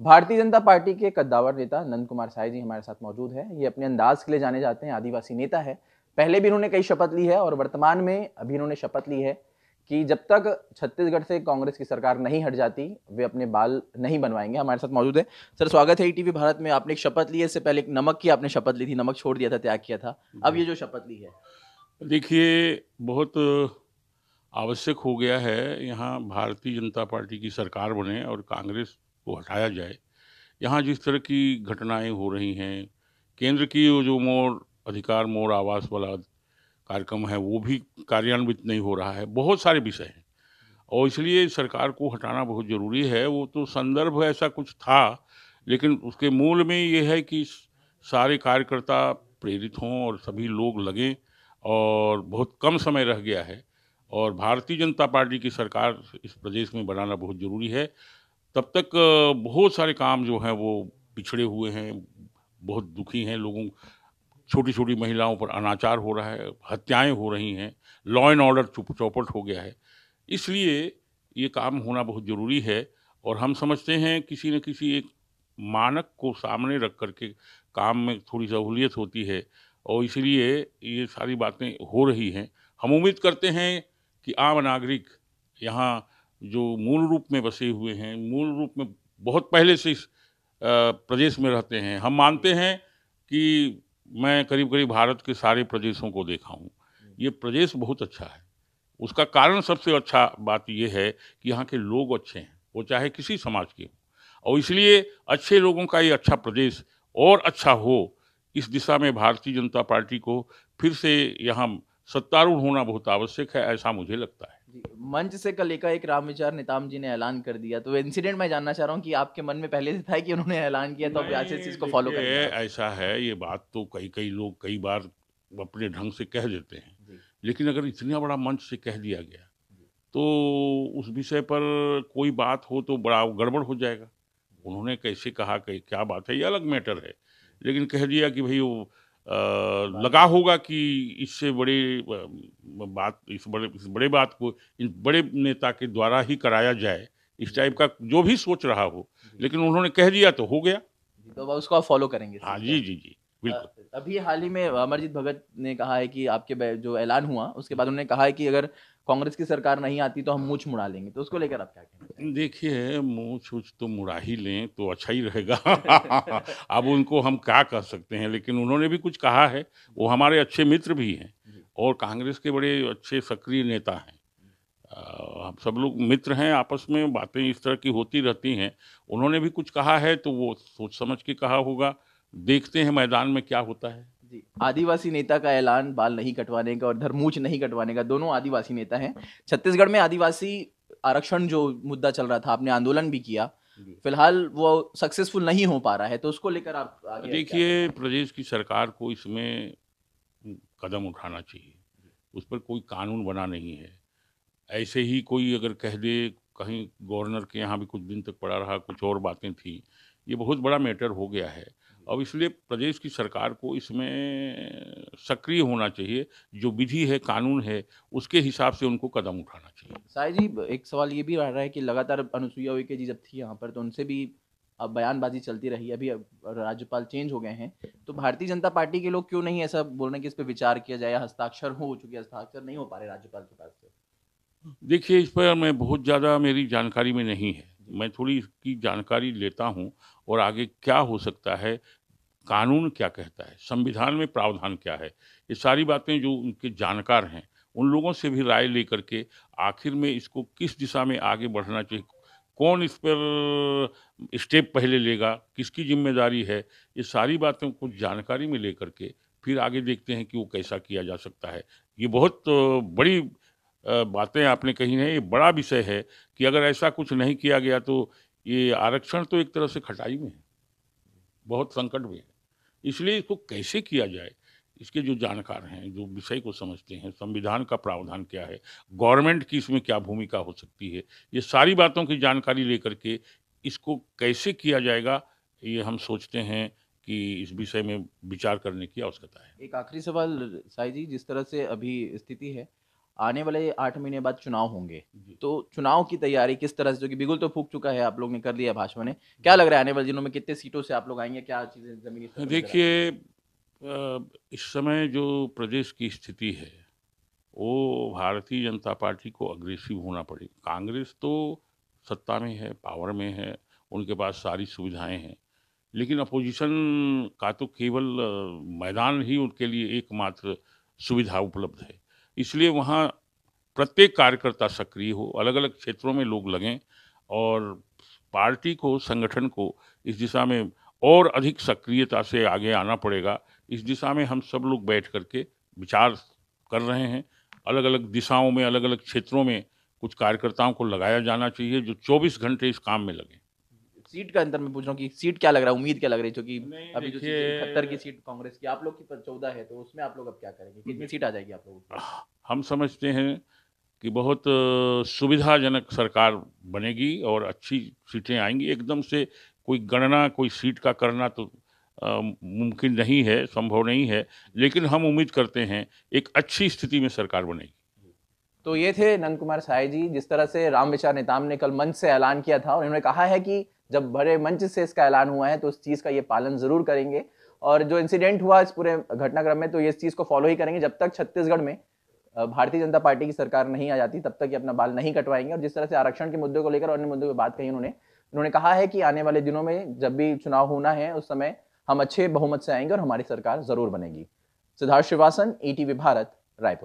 Bharatiya Janata party के कद्दावर नेता नंद कुमार साय जी हमारे साथ मौजूद है। ये अपने अंदाज के लिए जाने जाते हैं, आदिवासी नेता है। पहले भी इन्होंने कई शपथ ली है और वर्तमान में अभी इन्होंने शपथ ली है कि जब तक छत्तीसगढ़ से कांग्रेस की सरकार नहीं हट जाती, वे अपने बाल नहीं बनवाएंगे। हमारे साथ मौजूद है। सर, स्वागत है ईटीवी भारत में। आपने एक शपथ ली है, इससे पहले एक नमक की आपने शपथ ली थी, नमक छोड़ दिया था, त्याग किया था। अब जी। ये जो शपथ ली है। देखिए, बहुत आवश्यक हो गया है यहाँ भारतीय जनता पार्टी की सरकार बने और कांग्रेस को हटाया जाए। यहाँ जिस तरह की घटनाएं हो रही हैं, केंद्र की वो जो मोर अधिकार मोर आवास वाला कार्यक्रम है, वो भी कार्यान्वित नहीं हो रहा है। बहुत सारे विषय हैं और इसलिए सरकार को हटाना बहुत ज़रूरी है। वो तो संदर्भ ऐसा कुछ था, लेकिन उसके मूल में ये है कि सारे कार्यकर्ता प्रेरित हों और सभी लोग लगें और बहुत कम समय रह गया है और भारतीय जनता पार्टी की सरकार इस प्रदेश में बनाना बहुत ज़रूरी है। तब तक बहुत सारे काम जो हैं वो पिछड़े हुए हैं, बहुत दुखी हैं लोगों, छोटी-छोटी महिलाओं पर अनाचार हो रहा है, हत्याएँ हो रही हैं, लॉ एंड ऑर्डर चौपट हो गया है। इसलिए ये काम होना बहुत ज़रूरी है और हम समझते हैं किसी न किसी एक मानक को सामने रख कर के काम में थोड़ी सहूलियत होती है और इसलिए ये सारी बातें हो रही हैं। हम उम्मीद करते हैं कि आम नागरिक यहाँ जो मूल रूप में बसे हुए हैं, मूल रूप में बहुत पहले से इस प्रदेश में रहते हैं। हम मानते हैं कि मैं करीब-करीब भारत के सारे प्रदेशों को देखा हूँ। ये प्रदेश बहुत अच्छा है। उसका कारण सबसे अच्छा बात ये है कि यहाँ के लोग अच्छे हैं, वो चाहे किसी समाज के हों और इसलिए अच्छे लोगों का ये अच्छा प्रदेश और अच्छा हो, इस दिशा में भारतीय जनता पार्टी को फिर से यहाँ सत्तारूढ़ होना बहुत आवश्यक है, ऐसा मुझे लगता है। जी, मंच से कल एका एक राम विचार नेताम जी ने ऐलान कर दिया, तो इंसिडेंट मैं जानना चाह रहा हूँ कि आपके मन में पहले से था कि उन्होंने ऐलान किया तो अब आज से इस नहीं, चीज़ को फ़ॉलो देखिए करेंगे आप? ऐसा है, ये बात तो कई-कई लोग कई बार अपने ढंग से कह देते हैं। जी, लेकिन अगर इतना बड़ा मंच से कह दिया गया, जी, तो उस विषय पर कोई बात हो तो बड़ा गड़बड़ हो जाएगा। जी, उन्होंने कैसे कहा, कै क्या बात है, ये अलग मैटर है। लेकिन कह दिया कि भई वो बाल लगा होगा कि इससे बड़े बात इस बड़े बात को इन बड़े नेता के द्वारा ही कराया जाए, इस जी, टाइप का जो भी सोच रहा हो, जी, लेकिन उन्होंने कह दिया तो हो गया। जी, तो अब उसको आप फ़ॉलो करेंगे इस हाँ, चीज़ को? जी, जी, जी, बिल्कुल। अभी हाल ही में अमरजीत भगत ने कहा है कि आपके जो ऐलान हुआ, उसके बाद उन्होंने कहा है कि अगर कांग्रेस की सरकार नहीं आती तो हम मूंछ मुड़ा लेंगे, तो उसको लेकर आप क्या कहना देखिए, मूँछ-वूछ तो मुड़ा ही लें तो अच्छा ही रहेगा। चाहेंगे? अब उनको हम क्या कह सकते हैं, लेकिन उन्होंने भी कुछ कहा है, वो जी, हमारे अच्छे मित्र भी हैं जी, और कांग्रेस के बड़े अच्छे सक्रिय नेता हैं। हम सब लोग मित्र हैं, आपस में बातें इस तरह की होती रहती हैं। उन्होंने भी कुछ कहा है, तो वो सोच समझ के कहा होगा। देखते हैं मैदान में क्या होता है। जी, आदिवासी नेता का ऐलान बाल नहीं कटवाने का और इधर मूंछ नहीं कटवाने का, दोनों आदिवासी नेता हैं। छत्तीसगढ़ में आदिवासी आरक्षण जो मुद्दा चल रहा था, आपने आंदोलन भी किया। जी। फिलहाल वो सक्सेसफुल नहीं हो पा रहा है, तो उसको लेकर आप आगे क्या देखिए, करना चाहेंगे? प्रदेश की सरकार को इसमें कदम उठाना चाहिए। जी, उस पर कोई कानून बना नहीं है। ऐसे ही कोई अगर कह दे, कहीं गवर्नर के यहाँ भी कुछ दिन तक पड़ा रहा, कुछ और बातें थी, ये बहुत बड़ा मैटर हो गया है। जी। अब इसलिए प्रदेश की सरकार को इसमें सक्रिय होना चाहिए, जो विधि है, कानून है, उसके हिसाब से उनको कदम उठाना चाहिए। साय जी, एक सवाल ये भी आ रहा है कि लगातार अनुसुईया उइके जी जब थी यहाँ पर, तो उनसे भी अब बयानबाजी चलती रही। अभी अब राज्यपाल चेंज हो गए हैं, तो भारतीय जनता पार्टी के लोग क्यों नहीं ऐसा बोल रहे हैं कि इस पे विचार किया जाए, या हस्ताक्षर हो चुके हैं, हस्ताक्षर नहीं हो पा रहे राज्यपाल के पास से? देखिए, इस पर मैं बहुत ज़्यादा मेरी जानकारी में नहीं है। जी, मैं थोड़ी इसकी जानकारी लेता हूँ और आगे क्या हो सकता है, कानून क्या कहता है, संविधान में प्रावधान क्या है, ये सारी बातें जो उनके जानकार हैं, उन लोगों से भी राय लेकर के आखिर में इसको किस दिशा में आगे बढ़ना चाहिए, कौन इस पर स्टेप पहले लेगा, किसकी ज़िम्मेदारी है, ये सारी बातों को जानकारी में लेकर के फिर आगे देखते हैं कि वो कैसा किया जा सकता है। ये बहुत बड़ी बातें आपने कही हैं, ये बड़ा विषय है कि अगर ऐसा कुछ नहीं किया गया तो ये आरक्षण तो एक तरह से खटाई में है, बहुत संकट में है। इसलिए इसको कैसे किया जाए, इसके जो जानकार हैं, जो विषय को समझते हैं, संविधान का प्रावधान क्या है, गवर्नमेंट की इसमें क्या भूमिका हो सकती है, ये सारी बातों की जानकारी लेकर के इसको कैसे किया जाएगा, ये हम सोचते हैं कि इस विषय में विचार करने की आवश्यकता है। एक आखिरी सवाल साई जी, जिस तरह से अभी स्थिति है, आने वाले 8 महीने बाद चुनाव होंगे, जी। तो चुनाव की तैयारी किस तरह से, जो कि बिगुल तो फूँक चुका है, आप लोग ने कर लिया भाजपा ने। क्या लग रहा है आने वाले दिनों में कितने सीटों से आप लोग आएँगे? क्या चीज़ें ज़मीनी स्तर पर नज़र आती हैं? देखिए, इस समय जो प्रदेश की स्थिति है, वो भारतीय जनता पार्टी को अग्रेसिव होना पड़ेगा। कांग्रेस तो सत्ता में है, पावर में है, उनके पास सारी सुविधाएँ हैं। लेकिन अपोजिशन का तो केवल मैदान ही उनके लिए एकमात्र सुविधा उपलब्ध है। इसलिए वहाँ प्रत्येक कार्यकर्ता सक्रिय हो, अलग-अलग क्षेत्रों में लोग लगें और पार्टी को, संगठन को इस दिशा में और अधिक सक्रियता से आगे आना पड़ेगा। इस दिशा में हम सब लोग बैठ कर के विचार कर रहे हैं। अलग-अलग दिशाओं में, अलग-अलग क्षेत्रों में कुछ कार्यकर्ताओं को लगाया जाना चाहिए, जो 24 घंटे इस काम में लगें। सीट का अंतर मैं पूछ रहा हूँ कि सीट क्या लग रहा है, उम्मीद क्या लग रही है? क्योंकि नहीं, अभी जो सीट 71 की देखिए, सीट कांग्रेस की, आप लोग की 14 है, तो उसमें आप लोग अब क्या करेंगे? कितनी सीट आ जाएगी आप लोगों की? हम समझते हैं कि बहुत सुविधाजनक सरकार बनेगी और अच्छी सीटें आएँगी। एकदम से कोई गणना, कोई सीट का करना तो मुमकिन नहीं है, संभव नहीं है। लेकिन हम उम्मीद करते हैं, एक अच्छी स्थिति में सरकार बनेगी। तो ये थे नंद कुमार साय जी। जिस तरह से रामविचार नेताम ने कल मंच से ऐलान किया था और इन्होंने कहा है कि जब बड़े मंच से इसका ऐलान हुआ है तो उस चीज़ का ये पालन ज़रूर करेंगे, और जो इंसिडेंट हुआ इस पूरे घटनाक्रम में, तो ये इस चीज़ को फॉलो ही करेंगे जब तक छत्तीसगढ़ में भारतीय जनता पार्टी की सरकार नहीं आ जाती, तब तक ये अपना बाल नहीं कटवाएंगे। और जिस तरह से आरक्षण के मुद्दे को लेकर और अन्य मुद्दों पर बात कही उन्होंने, कहा है कि आने वाले दिनों में जब भी चुनाव होना है, उस समय हम अच्छे बहुमत से आएंगे और हमारी सरकार ज़रूर बनेगी। सिद्धार्थ श्रीवासन, ईटीवी भारत, रायपुर।